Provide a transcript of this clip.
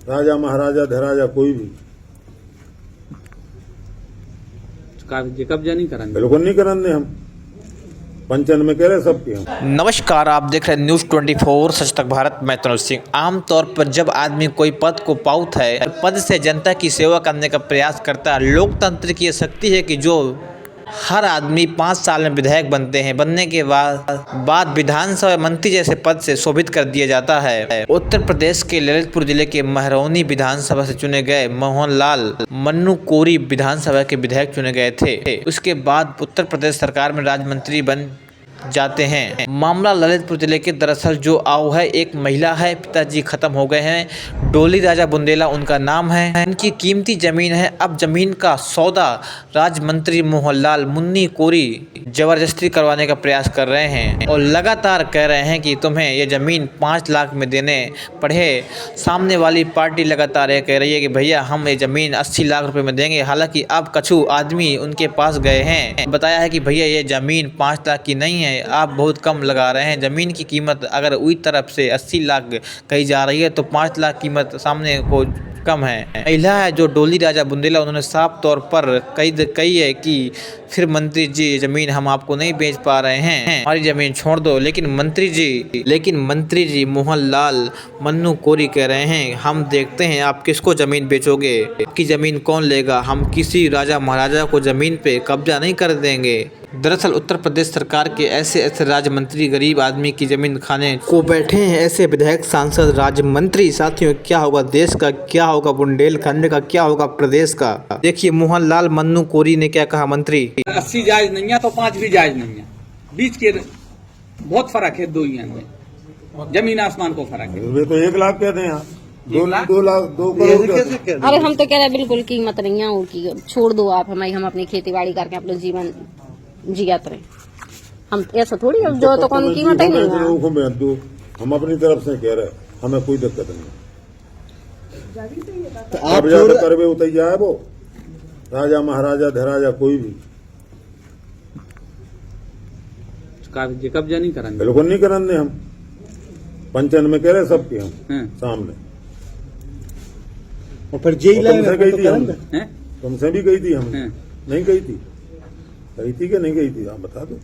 राजा महाराजा धराजा कोई भी कब्जा नहीं करेंगे, बिल्कुल नहीं कराने हम। 95 में कह रहे सबके हम। नमस्कार, आप देख रहे हैं न्यूज़ 24 सच तक भारत। मैं तनुज सिंह। आमतौर पर जब आदमी कोई पद को पाता है, पद से जनता की सेवा करने का प्रयास करता है। लोकतंत्र की ये शक्ति है कि जो हर आदमी 5 साल में विधायक बनते हैं। बनने के बाद विधानसभा मंत्री जैसे पद से शोभित कर दिया जाता है। उत्तर प्रदेश के ललितपुर जिले के महरौनी विधानसभा से चुने गए मोहनलाल मन्नू कोरी विधानसभा के विधायक चुने गए थे। उसके बाद उत्तर प्रदेश सरकार में राज्य मंत्री बन जाते हैं। मामला ललितपुर जिले के दरअसल जो आओ है, एक महिला है, पिताजी खत्म हो गए हैं, डोली राजा बुंदेला उनका नाम है। इनकी कीमती जमीन है। अब जमीन का सौदा राज्य मंत्री मोहनलाल मुन्नी कोरी जबरदस्ती करवाने का प्रयास कर रहे हैं और लगातार कह रहे हैं कि तुम्हें ये जमीन 5 लाख में देने पड़े। सामने वाली पार्टी लगातार ये कह रही है कि भैया हम ये जमीन 80 लाख रुपए में देंगे। हालांकि अब कछु आदमी उनके पास गए हैं, बताया है कि भैया ये जमीन 5 लाख की नहीं है, आप बहुत कम लगा रहे हैं। जमीन की कीमत अगर उस तरफ से 80 लाख कही जा रही है तो 5 लाख कीमत सामने को कम है। महिला है जो डोली राजा बुंदेला, उन्होंने साफ तौर पर कही है कि फिर मंत्री जी जमीन हम आपको नहीं बेच पा रहे हैं, हमारी जमीन छोड़ दो। लेकिन मंत्री जी मोहनलाल मन्नू कोरी कह रहे हैं हम देखते हैं आप किसको जमीन बेचोगे, आपकी जमीन कौन लेगा, हम किसी राजा महाराजा को जमीन पे कब्जा नहीं कर देंगे। दरअसल उत्तर प्रदेश सरकार के ऐसे राज्य मंत्री गरीब आदमी की जमीन खाने को बैठे हैं। ऐसे विधायक, सांसद, राज्य मंत्री, साथियों क्या होगा देश का, क्या होगा बुंदेलखंड का, क्या होगा प्रदेश का। देखिए मोहनलाल मन्नू कोरी ने क्या कहा। मंत्री 80 जायज नहीं है तो 5 भी जायज नहीं है। बीच के बहुत फर्क है, 2 ही में जमीन आसमान को फर्क है। वे तो 1 लाख कहते हैं, 2 लाख 2 करोड़। अरे हम तो कह रहे हैं बिल्कुल कीमत नहीं है उनकी, छोड़ दो आप हमें, हम अपनी खेती बाड़ी करके अपना जीवन जियात रहे। हम ऐसा थोड़ी जो तो कौन कीमत ही नहीं है। हम अपनी तरफ से कह रहे हैं, हमें कोई दिक्कत नहीं। तो आप करवे उतर जाए वो राजा महाराजा धराजा कोई भी कब्जा नहीं करेंगे, बिल्कुल नहीं कराने हम। 95 में कह रहे सबके हम सामने। और फिर जेल तुमसे गई थी हम, हैं? तुमसे भी गई थी हम, नहीं गई थी, गई थी कि नहीं गई थी आप बता दो।